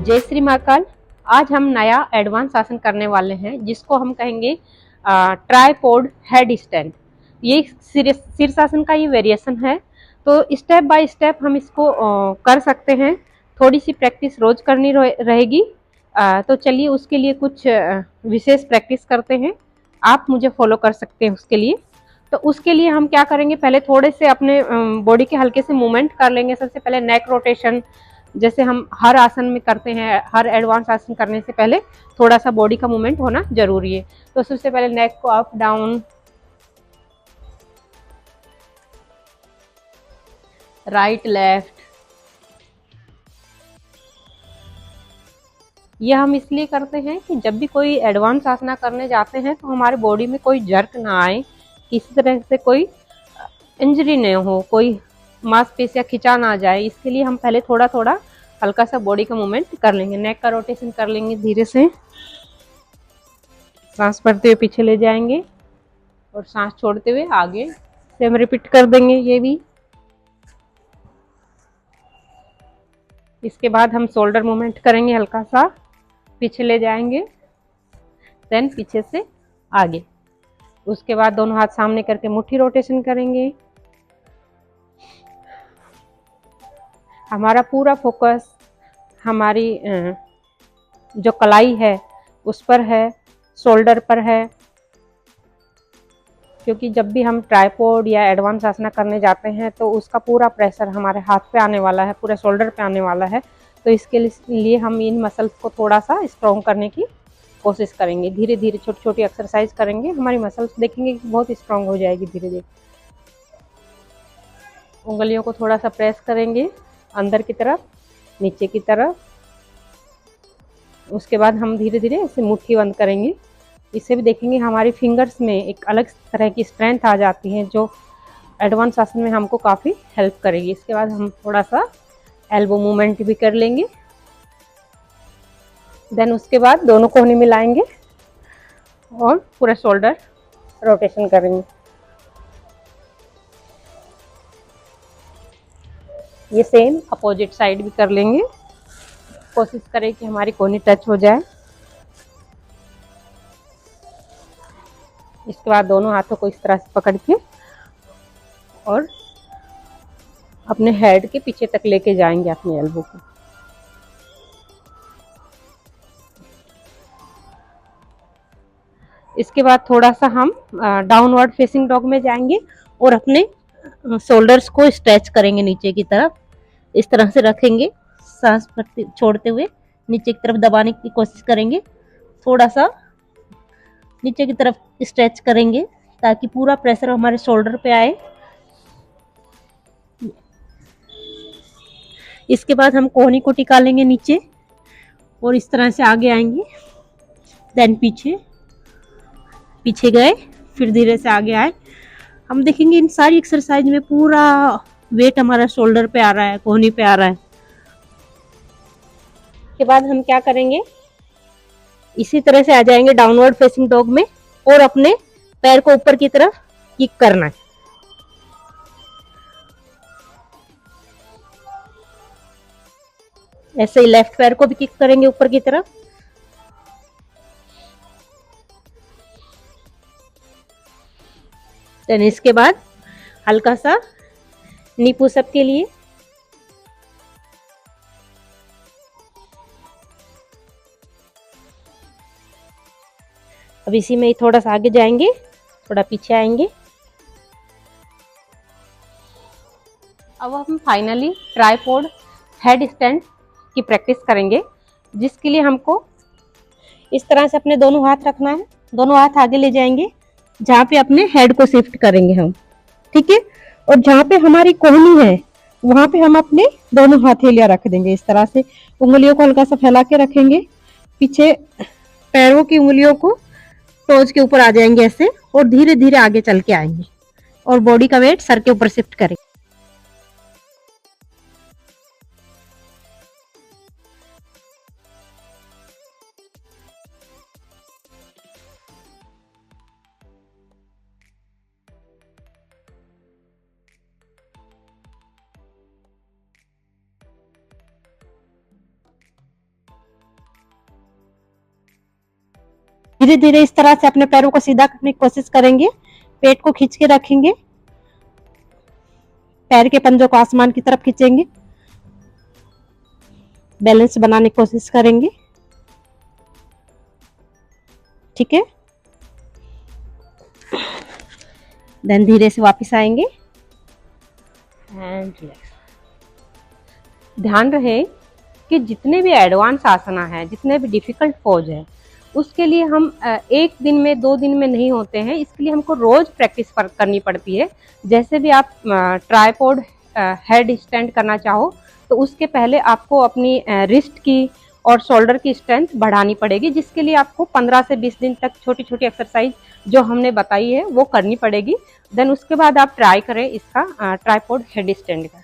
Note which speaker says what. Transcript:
Speaker 1: जय श्री महाकाल। आज हम नया एडवांस आसन करने वाले हैं जिसको हम कहेंगे ट्राइपॉड हेड स्टैंड। ये शीर्षासन का ये वेरिएशन है। तो स्टेप बाय स्टेप हम इसको कर सकते हैं। थोड़ी सी प्रैक्टिस रोज करनी रहेगी। तो चलिए उसके लिए कुछ विशेष प्रैक्टिस करते हैं। आप मुझे फॉलो कर सकते हैं उसके लिए। तो उसके लिए हम क्या करेंगे, पहले थोड़े से अपने बॉडी के हल्के से मूवमेंट कर लेंगे। सबसे पहले नेक रोटेशन, जैसे हम हर आसन में करते हैं। हर एडवांस आसन करने से पहले थोड़ा सा बॉडी का मूवमेंट होना जरूरी है। तो सबसे पहले नेक को अप डाउन, राइट लेफ्ट। यह हम इसलिए करते हैं कि जब भी कोई एडवांस आसना करने जाते हैं तो हमारे बॉडी में कोई जर्क ना आए, किसी तरह से कोई इंजरी नहीं हो, कोई मांसपेशियां खिंचा ना जाए। इसके लिए हम पहले थोड़ा थोड़ा हल्का सा बॉडी का मूवमेंट कर लेंगे। नेक का रोटेशन कर लेंगे धीरे से। सांस भरते हुए पीछे ले जाएंगे और सांस छोड़ते हुए आगे से हम रिपीट कर देंगे ये भी। इसके बाद हम शोल्डर मूवमेंट करेंगे, हल्का सा पीछे ले जाएंगे, देन पीछे से आगे। उसके बाद दोनों हाथ सामने करके मुट्ठी रोटेशन करेंगे। हमारा पूरा फोकस हमारी जो कलाई है उस पर है, शोल्डर पर है। क्योंकि जब भी हम ट्राइपॉड या एडवांस आसना करने जाते हैं तो उसका पूरा प्रेशर हमारे हाथ पे आने वाला है, पूरे शोल्डर पे आने वाला है। तो इसके लिए हम इन मसल्स को थोड़ा सा स्ट्रॉन्ग करने की कोशिश करेंगे। धीरे धीरे छोटी छोटी एक्सरसाइज करेंगे, हमारी मसल्स देखेंगे कि बहुत स्ट्रॉन्ग हो जाएगी धीरे धीरे। उंगलियों को थोड़ा सा प्रेस करेंगे अंदर की तरफ, नीचे की तरफ। उसके बाद हम धीरे धीरे ऐसे मुट्ठी बंद करेंगे। इससे भी देखेंगे हमारी फिंगर्स में एक अलग तरह की स्ट्रेंथ आ जाती है जो एडवांस आसन में हमको काफ़ी हेल्प करेगी। इसके बाद हम थोड़ा सा एल्बो मूवमेंट भी कर लेंगे। देन उसके बाद दोनों कोहनी मिलाएंगे और पूरा शोल्डर रोटेशन करेंगे। ये सेम अपोजिट साइड भी कर लेंगे। कोशिश करें कि हमारी कोहनी टच हो जाए। इसके बाद दोनों हाथों को इस तरह से पकड़ के और अपने हेड के पीछे तक लेके जाएंगे अपने एल्बो को। इसके बाद थोड़ा सा हम डाउनवर्ड फेसिंग डॉग में जाएंगे और अपने शोल्डर्स को स्ट्रेच करेंगे नीचे की तरफ। इस तरह से रखेंगे, सांस छोड़ते हुए नीचे की तरफ दबाने की कोशिश करेंगे। थोड़ा सा नीचे की तरफ स्ट्रेच करेंगे ताकि पूरा प्रेशर हमारे शोल्डर पे आए। इसके बाद हम कोहनी को टिका लेंगे नीचे और इस तरह से आगे आएंगे। देन पीछे पीछे गए, फिर धीरे से आगे आए। हम देखेंगे इन सारी एक्सरसाइज में पूरा वेट हमारा शोल्डर पे आ रहा है, कोहनी पे आ रहा है। के बाद हम क्या करेंगे, इसी तरह से आ जाएंगे डाउनवर्ड फेसिंग डॉग में और अपने पैर को ऊपर की तरफ किक करना है। ऐसे ही लेफ्ट पैर को भी किक करेंगे ऊपर की तरफ। देन इसके बाद हल्का सा नी पुशअप के लिए अब इसी में ही थोड़ा सा आगे जाएंगे, थोड़ा पीछे आएंगे। अब हम फाइनली ट्राइपॉड हेड स्टैंड की प्रैक्टिस करेंगे, जिसके लिए हमको इस तरह से अपने दोनों हाथ रखना है। दोनों हाथ आगे ले जाएंगे जहाँ पे अपने हेड को शिफ्ट करेंगे हम, ठीक है। और जहाँ पे हमारी कोहनी है वहां पे हम अपने दोनों हथेलियां रख देंगे। इस तरह से उंगलियों को हल्का सा फैला के रखेंगे। पीछे पैरों की उंगलियों को टोज के ऊपर आ जाएंगे ऐसे और धीरे धीरे आगे चल के आएंगे और बॉडी का वेट सर के ऊपर शिफ्ट करेंगे।
Speaker 2: धीरे धीरे इस तरह से अपने पैरों को सीधा करने की कोशिश करेंगे। पेट को खींच के रखेंगे, पैर के पंजों को आसमान की तरफ खींचेंगे, बैलेंस बनाने की कोशिश करेंगे। ठीक है, देन धीरे से वापस आएंगे
Speaker 1: एंड रिलैक्स। ध्यान रहे कि जितने भी एडवांस आसना है, जितने भी डिफिकल्ट पोज है, उसके लिए हम एक दिन में 2 दिन में नहीं होते हैं, इसके लिए हमको रोज प्रैक्टिस करनी पड़ती है। जैसे भी आप ट्राइपॉड हेड स्टैंड करना चाहो तो उसके पहले आपको अपनी रिस्ट की और शोल्डर की स्ट्रेंथ बढ़ानी पड़ेगी, जिसके लिए आपको 15 से 20 दिन तक छोटी छोटी एक्सरसाइज जो हमने बताई है वो करनी पड़ेगी। देन उसके बाद आप ट्राई करें इसका ट्राइपॉड हेड स्टैंड का।